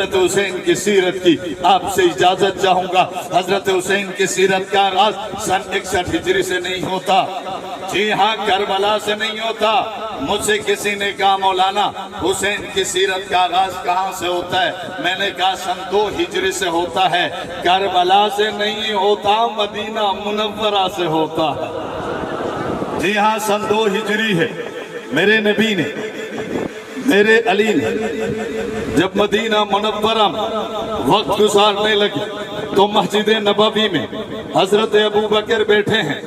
حضرت حسین کی سیرت کی آپ سے اجازت چاہوں گا۔ حضرت حسین کی سیرت کا آغاز سن 61 ہجری سے نہیں ہوتا، جی ہاں کربلا سے نہیں ہوتا۔ مجھ سے کسی نے کہا مولانا حسین کی سیرت کا آغاز کہاں سے ہوتا ہے؟ میں نے کہا سن 2 ہجری سے ہوتا ہے، کربلا سے نہیں ہوتا، مدینہ منورہ سے ہوتا ہے۔ جی ہاں سن 2 ہجری ہے۔ میرے نبی نے، میرے علی نے جب مدینہ منورہ میں وقت گزارنے لگے تو مسجد نبوی میں حضرت ابو بکر بیٹھے ہیں۔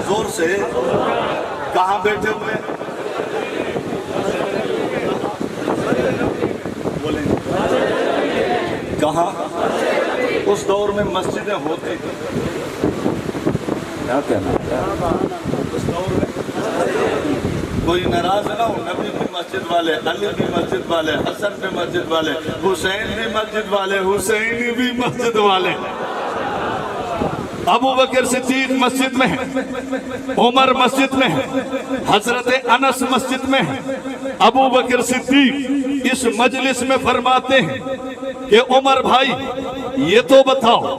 زور سے کہاں بیٹھے ہوئے؟ بولیں کہاں؟ اس دور میں مسجدیں ہوتی کیا کہنا؟ اس دور میں کوئی ناراض نہ ہو، نبی بھی مسجد والے، علی بھی مسجد والے، حسن بھی مسجد والے، حسین بھی مسجد والے، حسین بھی مسجد والے۔ ابو بکر صدیق مسجد میں ہے، عمر مسجد میں ہے، حضرت انس مسجد میں ہے۔ ابو بکر صدیق اس مجلس میں فرماتے ہیں کہ عمر بھائی یہ تو بتاؤ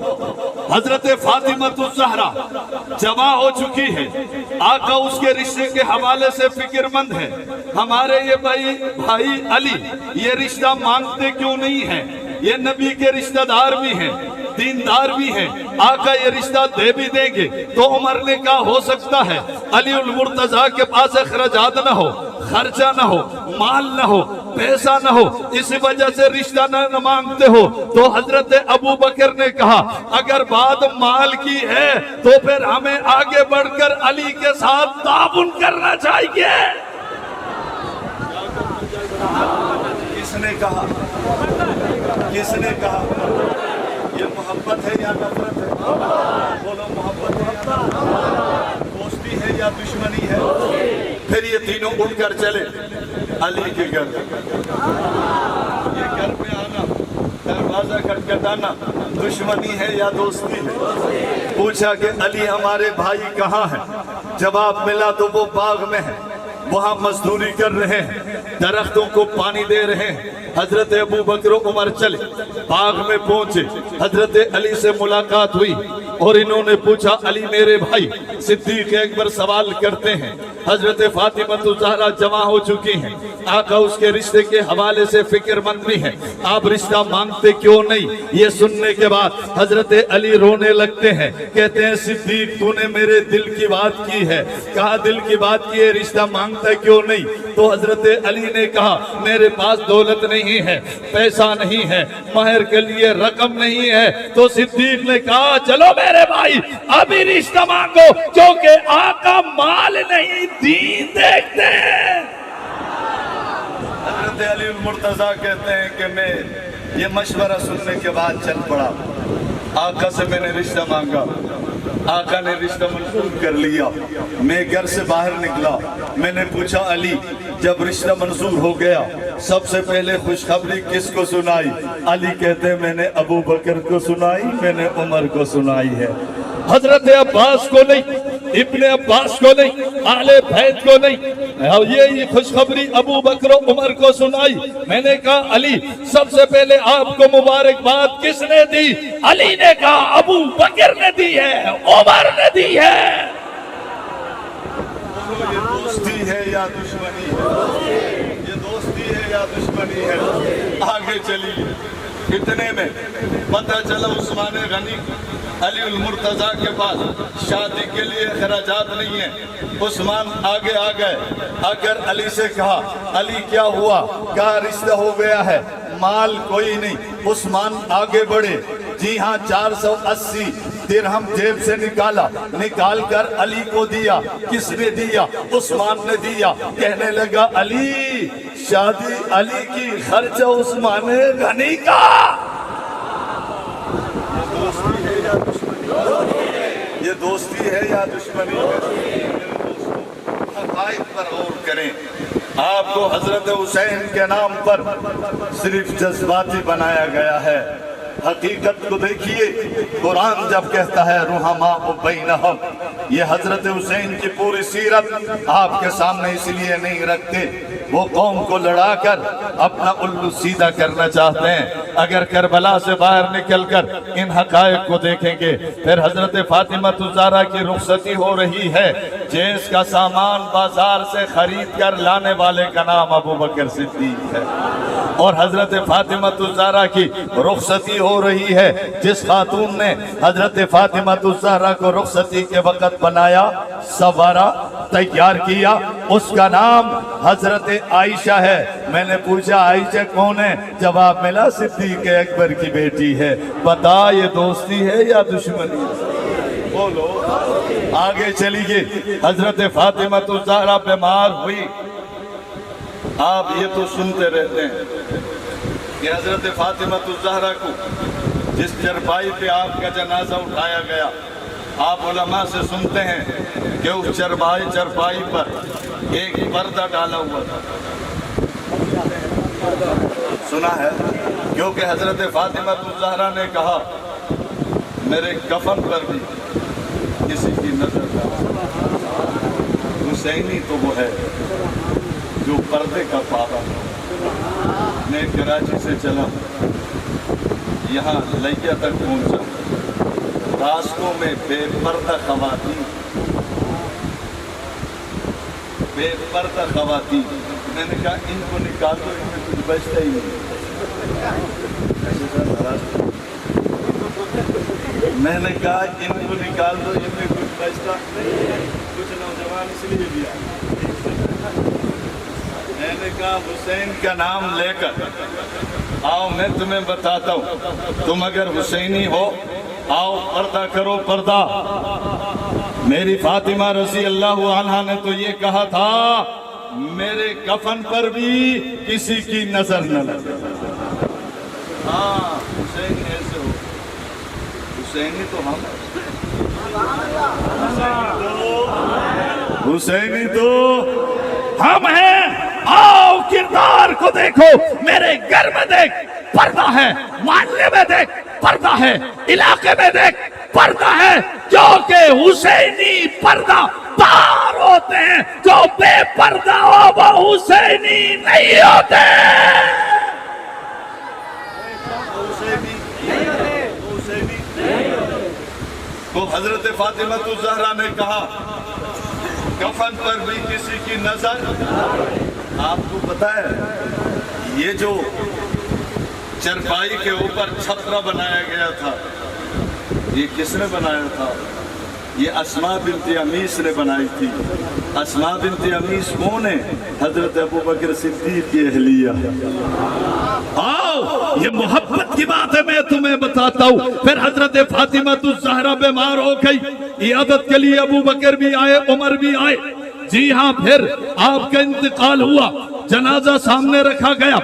حضرت فاطمہ الزہرا جمع ہو چکی ہے، آقا اس کے رشتے کے حوالے سے فکر مند ہے، ہمارے یہ بھائی علی یہ رشتہ مانگتے کیوں نہیں ہیں؟ یہ نبی کے رشتہ دار بھی ہیں، دیندار بھی ہیں، آقا یہ رشتہ دے بھی دیں گے۔ تو عمر نے کہا ہو سکتا ہے علی المرتضیٰ کے پاس اخراجات نہ ہو، خرچہ نہ ہو، مال نہ ہو، پیسہ نہ ہو، اس وجہ سے رشتہ نہ مانگتے ہو۔ تو حضرت ابو بکر نے کہا اگر بات مال کی ہے تو پھر ہمیں آگے بڑھ کر علی کے ساتھ تعاون کرنا چاہیے۔ کس نے کہا؟ کس نے کہا؟ یہ محبت ہے یا نفرت ہے؟ بولو محبت ہے، دوستی ہے یا دشمنی ہے؟ پھر یہ تینوں اٹھ کر چلے علی کے گھر، یہ گھر پہ آنا، دروازہ کھٹکھٹانا دشمنی ہے یا دوستی ہے؟ پوچھا کہ علی ہمارے بھائی کہاں ہیں؟ جواب ملا تو وہ باغ میں ہے، وہاں مزدوری کر رہے ہیں، درختوں کو پانی دے رہے ہیں۔ حضرت ابو بکر و عمر چلے، باغ میں پہنچے، حضرت علی سے ملاقات ہوئی اور انہوں نے پوچھا علی میرے بھائی صدیق اکبر سوال کرتے ہیں حضرت فاطمہ الزہرا جمع ہو چکی ہیں، آقا اس کے رشتے کے حوالے سے فکر مند بھی ہیں، آپ رشتہ مانگتے کیوں نہیں؟ یہ سننے کے بعد حضرت علی رونے لگتے ہیں، کہتے ہیں صدیق تو نے میرے دل کی بات کی ہے۔ کہا دل کی بات کی ہے، رشتہ مانگتا کیوں نہیں؟ تو حضرت علی نے کہا میرے پاس دولت نہیں ہے، پیسہ نہیں ہے، مہر کے لیے رقم نہیں ہے۔ تو صدیق نے کہا چلو میرے بھائی ابھی رشتہ مانگو، کیونکہ آقا مال نہیں دین دیکھتے ہیں۔ حضرت علی المرتضیٰ کہتے ہیں کہ میں یہ مشورہ سننے کے بعد چل پڑا، آقا سے میں نے رشتہ مانگا، آقا نے رشتہ منظور کر لیا۔ میں گھر سے باہر نکلا، میں نے پوچھا علی جب رشتہ منظور ہو گیا سب سے پہلے خوشخبری کس کو سنائی؟ علی کہتے ہیں میں نے ابو بکر کو سنائی، میں نے عمر کو سنائی ہے، حضرت عباس کو نہیں، ابن عباس کو نہیں، اہل بیت کو نہیں، یہ خوشخبری ابو بکر و عمر کو سنائی۔ میں نے کہا علی سب سے پہلے آپ کو مبارکباد کس نے دی؟ علی نے کہا ابو بکر نے دی ہے، عمر نے دی ہے۔ یہ دوستی ہے یا دشمنی ہے؟ یہ دوستی ہے یا دشمنی ہے؟ آگے چلیے، اتنے میں پتہ چلا عثمان غنی علی المرتضیٰ کے پاس شادی کے لیے اخراجات نہیں ہیں۔ عثمان آگے آ گئے، اگر علی سے کہا علی کیا ہوا؟ کہا رشتہ ہو گیا ہے، مال کوئی نہیں۔ عثمان آگے بڑھے، جی ہاں 480 درہم جیب سے نکال کر علی کو دیا۔ کس نے دیا؟ عثمان نے دیا۔ کہنے لگا علی شادی علی کی، خرچہ عثمان غنی کا۔ یہ دوستی ہے یا دشمنی ہے؟ حقائق پر غور کریں۔ آپ کو حضرت حسین کے نام پر صرف جذباتی بنایا گیا ہے، حقیقت کو دیکھیے۔ قرآن جب کہتا ہے رحماء بینہم، یہ حضرت حسین کی پوری سیرت آپ کے سامنے اس لیے نہیں رکھتے وہ قوم کو لڑا کر اپنا الو سیدھا کرنا چاہتے ہیں۔ اگر کربلا سے باہر نکل کر ان حقائق کو دیکھیں گے، پھر حضرت فاطمہ الزہرا کی رخصتی ہو رہی ہے، جنس کا سامان بازار سے خرید کر لانے والے کا نام ابو بکر صدیق ہے، اور حضرت فاطمہ الزہرا کی رخصتی ہو رہی ہے، جس خاتون نے حضرت فاطمہ الزہرا کو رخصتی کے وقت بنایا، سنوارا، تیار کیا، اس کا نام حضرت عائشہ ہے۔ میں نے پوچھا عائشہ کون ہے؟ جواب ملا صدیق اکبر کی بیٹی ہے۔ بتا یہ دوستی ہے یا دشمنی ہے؟ بولو۔ آگے چلی گئی، حضرت فاطمہ الزہرا بیمار ہوئی۔ آپ یہ تو سنتے رہتے ہیں کہ حضرت فاطمہ الزہرا کو جس چرپائی پہ آپ کا جنازہ اٹھایا گیا، آپ علماء سے سنتے ہیں کہ اس چرپائی پر ایک پردہ ڈالا ہوا تھا۔ سنا ہے؟ کیونکہ حضرت فاطمہ الزہرا نے کہا میرے کفن پر بھی کسی کی نظر نہ۔ حسینی تو وہ ہے جو پردے کا پابند۔ میں کراچی سے چلا، یہاں لیا تک پہنچا، راستوں میں بے پردہ خواتین، بے پردہ خواتین۔ میں نے کہا ان کو نکال دو، ان میں کچھ بچتا ہی نہیں۔ میں نے کہا ان کو نکال دو، ان میں کچھ بچتا نہیں۔ کچھ نوجوان اس لیے بھی آئے۔ میں نے کہا حسین کا نام لے کر آؤ، میں تمہیں بتاتا ہوں، تم اگر حسینی ہو آؤ پردہ کرو، پردہ۔ میری فاطمہ رضی اللہ عنہا نے تو یہ کہا تھا میرے کفن پر بھی کسی کی نظر نہ لگے۔ ہاں حسین ایسے ہو، حسینی تو ہم، حسینی تو ہم ہیں۔ آؤ کردار کو دیکھو، میرے گھر میں دیکھ پردہ ہے، محلے میں دیکھ پردہ ہے، علاقے میں دیکھ پردہ ہے، کیونکہ حسینی پردہ دار ہوتے ہیں، جو بے پردہ ہو وہ حسینی نہیں ہوتے۔ تو حضرت فاطمہ الزہرا نے کہا کفن پر بھی کسی کی نظر۔ آپ کو پتہ ہے یہ جو چرپائی کے اوپر چھپرا بنایا گیا تھا، یہ کس نے بنایا تھا؟ یہ اسماء بنت امیس نے بنائی تھی۔ اسماء بنت امیس کون ہے؟ حضرت ابو بکر صدیق کی اہلیہ۔ آؤ یہ محبت کی بات ہے، میں تمہیں بتاتا ہوں۔ پھر حضرت فاطمہ الزہرا بیمار ہو گئی، عیادت کے لیے ابو بکر بھی آئے، عمر بھی آئے۔ جی ہاں، پھر آپ کا انتقال ہوا، جنازہ سامنے رکھا گیا،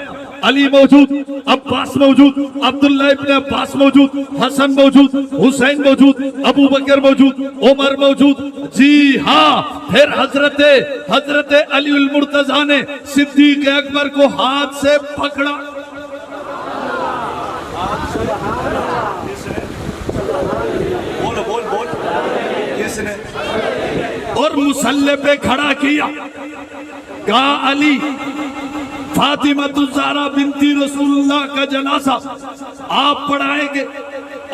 علی موجود، عباس موجود، عبداللہ ابن عباس موجود، حسن موجود، حسین موجود، ابو بکر موجود، عمر موجود۔ جی ہاں، پھر حضرت علی المرتضیٰ نے صدیق اکبر کو ہاتھ سے پکڑا۔ بول کس نے؟ اور مصلی پہ کھڑا کیا، کہا علی فاطمہ الزہرا بنتی رسول اللہ کا جنازہ آپ پڑھائیں گے؟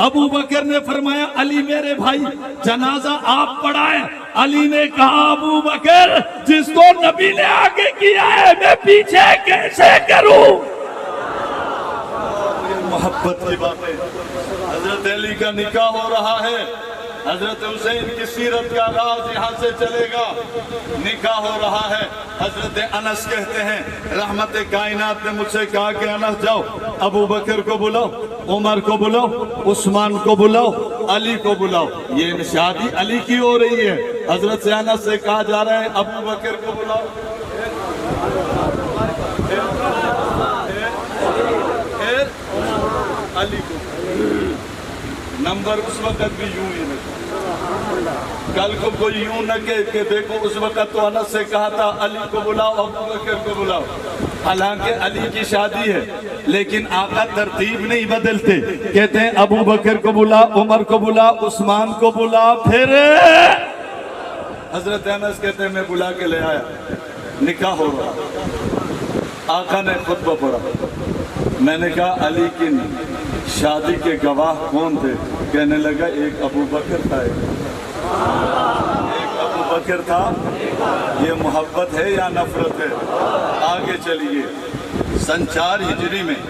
ابو بکر نے فرمایا علی میرے بھائی جنازہ آپ پڑھائیں۔ علی نے کہا ابو بکر جس کو نبی نے آگے کیا ہے میں پیچھے کیسے کروں؟ محبت کی باتیں۔ حضرت علی کا نکاح ہو رہا ہے، حضرت حسین کی سیرت کا آغاز یہاں سے چلے گا، نکاح ہو رہا ہے۔ حضرت انس کہتے ہیں رحمت کائنات نے مجھ سے کہا کہ انس جاؤ ابو بکر کو بلاؤ، عمر کو بلاؤ، عثمان کو بلاؤ، علی کو بلاؤ۔ یہ شادی علی کی ہو رہی ہے، حضرت سے انس سے کہا جا رہا ہے ابو بکر کو بلاؤ، علی کو۔ نمبر اس وقت بھی یوں ہی رکھا، کل کو کوئی یوں نہ کہ دیکھو اس وقت تو انس سے کہا تھا علی کو بلاؤ ابو بکر کو بلاؤ، حالانکہ علی کی شادی ہے لیکن آقا ترتیب نہیں بدلتے، کہتے ہیں ابو بکر کو بلا، عمر کو بلا، عثمان کو بلا، پھر حضرت انس کہتے ہیں میں بلا کے لے آیا، نکاح ہو رہا۔ آقا نے خطبہ پڑھا. میں نے کہا علی کی شادی کے گواہ کون تھے؟ کہنے لگا ایک ابو بکر تھا. ایک ابو بکر تھا. یہ محبت ہے یا نفرت ہے؟ آگے چلیے. سن 4 ہجری میں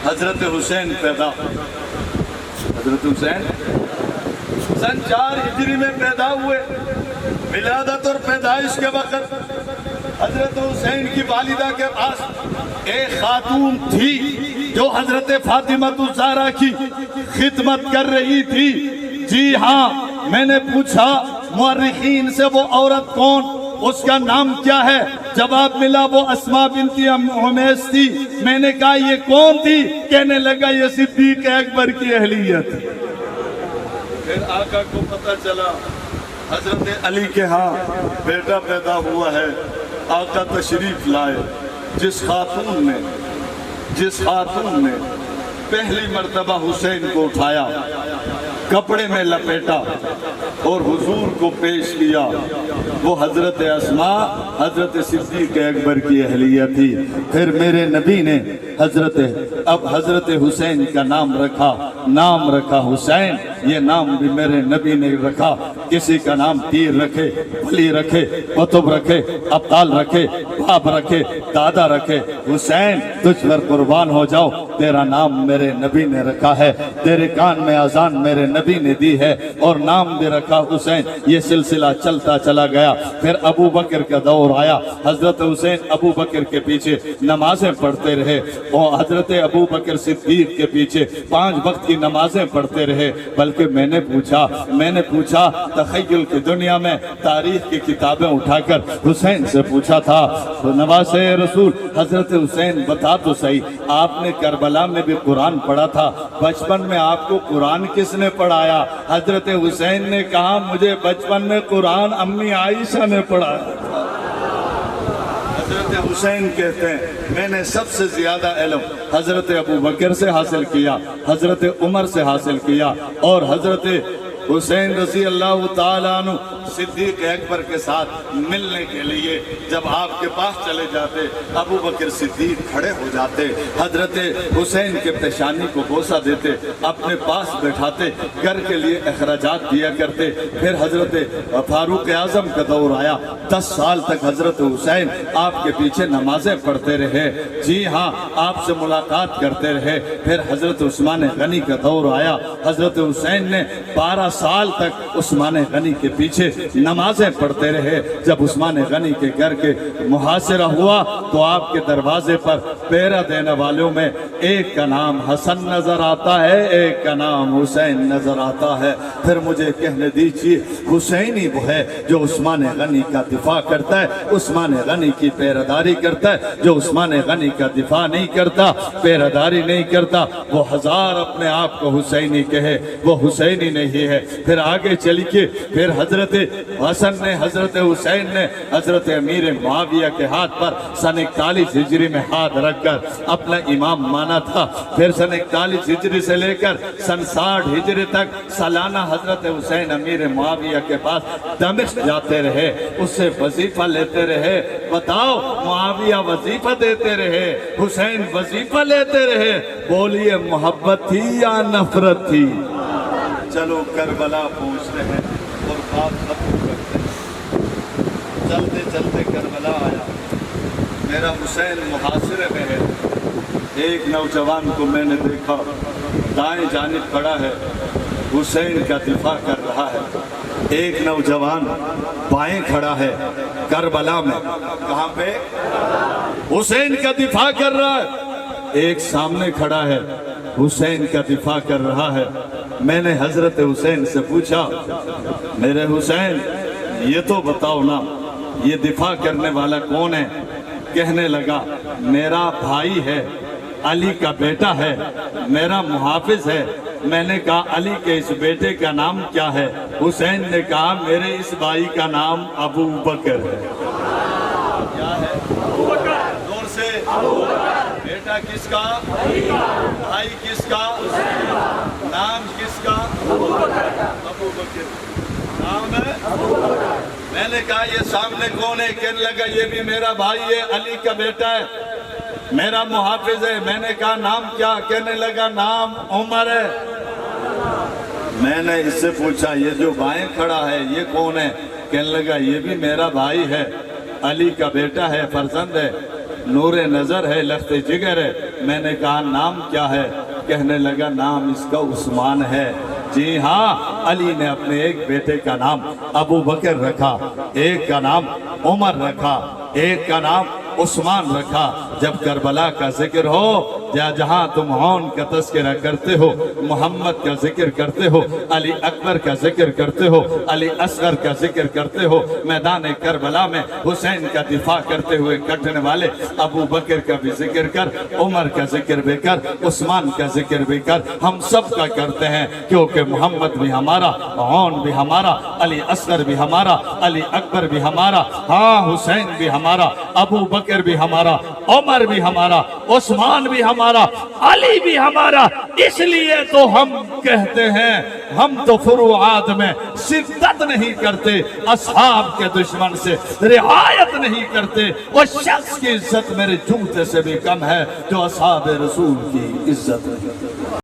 حضرت حسین پیدا. حضرت حسین سن 4 ہجری میں پیدا ہوئے. ولادت اور پیدائش کے وقت حضرت حسین کی والدہ کے پاس ایک خاتون تھی جو حضرت فاطمہ الزہرا کی خدمت کر رہی تھی. جی ہاں، میں نے پوچھا مورخین سے وہ عورت کون، اس کا نام کیا ہے؟ جواب ملا وہ اسماء بنت عمیس تھی. میں نے کہا یہ کون تھی؟ کہنے لگا یہ صدیق اکبر کی اہلیہ تھی. پھر آقا کو پتہ چلا حضرت علی کے ہاں بیٹا پیدا ہوا ہے. آقا تشریف لائے. جس خاتون نے پہلی مرتبہ حسین کو اٹھایا، کپڑے میں لپیٹا اور حضور کو پیش کیا، وہ حضرت اسماء حضرت صدیق اکبر کی اہلیہ تھی. پھر میرے نبی نے اب حضرت حسین کا نام رکھا حسین. یہ نام بھی میرے نبی نے رکھا. کسی کا نام پیر رکھے، ولی رکھے، قطب رکھے، ابطال رکھے، باپ رکھے، دادا رکھے، حسین تجھ پر قربان ہو جاؤ. تیرا نام میرے نبی نے رکھا ہے. تیرے کان میں اذان میرے نبی نے دی ہے اور نام بھی رکھا حسین. یہ سلسلہ چلتا چلا گیا. پھر ابو بکر کا دور آیا. حضرت حسین ابو بکر کے پیچھے نمازیں پڑھتے رہے اور حضرت ابو بکر صدیق کے پیچھے 5 وقت کی نمازیں پڑھتے رہے. بلکہ میں نے پوچھا تخیل کی دنیا میں تاریخ کی کتابیں اٹھا کر حسین سے پوچھا تھا، نواسہ رسول حضرت حسین بتا تو صحیح، آپ نے کربلا میں بھی قرآن پڑھا تھا، بچپن میں آپ کو قرآن کس نے پڑھایا؟ حضرت حسین نے کہا مجھے بچپن میں قرآن امی عائشہ نے پڑھایا. حضرت حسین کہتے ہیں میں نے سب سے زیادہ علم حضرت ابو بکر سے حاصل کیا، حضرت عمر سے حاصل کیا، اور حضرت حسین رضی اللہ تعالیٰ عنہ صدیق اکبر کے ساتھ ملنے کے لیے جب آپ کے پاس چلے جاتے، ابو بکر صدیق کھڑے ہو جاتے، حضرت حسین کے پیشانی کو بوسہ دیتے، اپنے پاس بٹھاتے، گھر کے لیے اخراجات دیا کرتے. پھر حضرت فاروق اعظم کا دور آیا. 10 سال تک حضرت حسین آپ کے پیچھے نمازیں پڑھتے رہے. جی ہاں، آپ سے ملاقات کرتے رہے. پھر حضرت عثمان غنی کا دور آیا. حضرت حسین نے 12 سال تک عثمان غنی کے پیچھے نمازیں پڑھتے رہے. جب عثمان غنی کے گھر کے محاصرہ ہوا تو آپ کے دروازے پر پہرا دینے والوں میں ایک کا نام حسن نظر آتا ہے، ایک کا نام حسین نظر آتا ہے. پھر مجھے کہنے دیجیے حسینی وہ ہے جو عثمان غنی کا دفاع کرتا ہے، عثمان غنی کی پہراداری کرتا ہے. جو عثمان غنی کا دفاع نہیں کرتا، پہراداری نہیں کرتا، وہ 1000 اپنے آپ کو حسینی کہے، وہ حسینی نہیں ہے. پھر آگے چلیے. پھر حضرت حسن نے، حضرت حسین نے حضرت امیر معاویہ کے ہاتھ پر سن 41 ہجری میں ہاتھ رکھ کر اپنا امام مانا تھا. پھر سن 41 ہجری سے لے کر سن 60 ہجری تک سالانہ حضرت حسین امیر معاویہ کے پاس دمشق جاتے رہے، اس سے وظیفہ لیتے رہے. بتاؤ، معاویہ وظیفہ دیتے رہے، حسین وظیفہ لیتے رہے. بولیے محبت تھی یا نفرت تھی؟ چلو کربلا پہنچتے ہیں اور بات ختم کرتے ہیں. چلتے چلتے کربلا آیا. میرا حسین محاصرے میں ہے. ایک نوجوان کو میں نے دیکھا دائیں جانب کھڑا ہے، حسین کا دفاع کر رہا ہے. ایک نوجوان بائیں کھڑا ہے کربلا میں. کہاں پہ؟ حسین کا دفاع کر رہا ہے. ایک سامنے کھڑا ہے، حسین کا دفاع کر رہا ہے. میں نے حضرت حسین سے پوچھا میرے حسین یہ تو بتاؤ نا یہ دفاع کرنے والا کون ہے؟ کہنے لگا میرا بھائی ہے، علی کا بیٹا ہے، میرا محافظ ہے. میں نے کہا علی کے اس بیٹے کا نام کیا ہے؟ حسین نے کہا میرے اس بھائی کا نام ابو بکر ہے. کیا ہے؟ ابو بکر. زور سے. ابو بکر. بیٹا کس کا؟ بھائی کس کا؟ نام کس کا؟ ابو بکر. ابو بکر نام ہے. میں نے کہا یہ سامنے کون ہے؟ کہنے لگا یہ بھی میرا بھائی ہے، علی کا بیٹا ہے. میرا محافظ ہے۔ میں نے کہا نام کیا؟ کہنے لگا نام عمر ہے۔ میں نے اس سے پوچھا یہ جو بائیں کھڑا ہے یہ کون ہے؟ کہنے لگا یہ بھی میرا بھائی ہے، علی کا بیٹا ہے، فرزند ہے، نور نظر ہے، لخت جگر ہے۔ میں نے کہا نام کیا ہے؟ کہنے لگا نام اس کا عثمان ہے۔ جی ہاں، علی نے اپنے ایک بیٹے کا نام ابو بکر رکھا، ایک کا نام عمر رکھا، ایک کا نام عثمان رکھا۔ جب کربلا کا ذکر ہو، جہاں تم ہون کا تذکرہ کرتے ہو، محمد کا ذکر کرتے ہو، علی اکبر کا ذکر کرتے ہو، علی اصغر کا ذکر کرتے ہو، میدان کربلا میں حسین کا دفاع کرتے ہوئے کٹنے والے ابو بکر کا بھی ذکر کر، عمر کا ذکر بھی کر، عثمان کا ذکر بھی کر۔ ہم سب کا کرتے ہیں کیونکہ محمد بھی ہمارا، ہون بھی ہمارا، علی اصغر بھی ہمارا، علی اکبر بھی ہمارا، ہاں حسین بھی ہمارا، ابو بکر بھی ہمارا، عمر بھی ہمارا، عثمان بھی ہمارا، علی بھی ہمارا۔ اس لیے تو ہم کہتے ہیں ہم تو فروعات میں شدت نہیں کرتے، اصحاب کے دشمن سے رعایت نہیں کرتے۔ وہ شخص کی عزت میرے جوتے سے بھی کم ہے جو اصحاب رسول کی عزت نہیں کرتے۔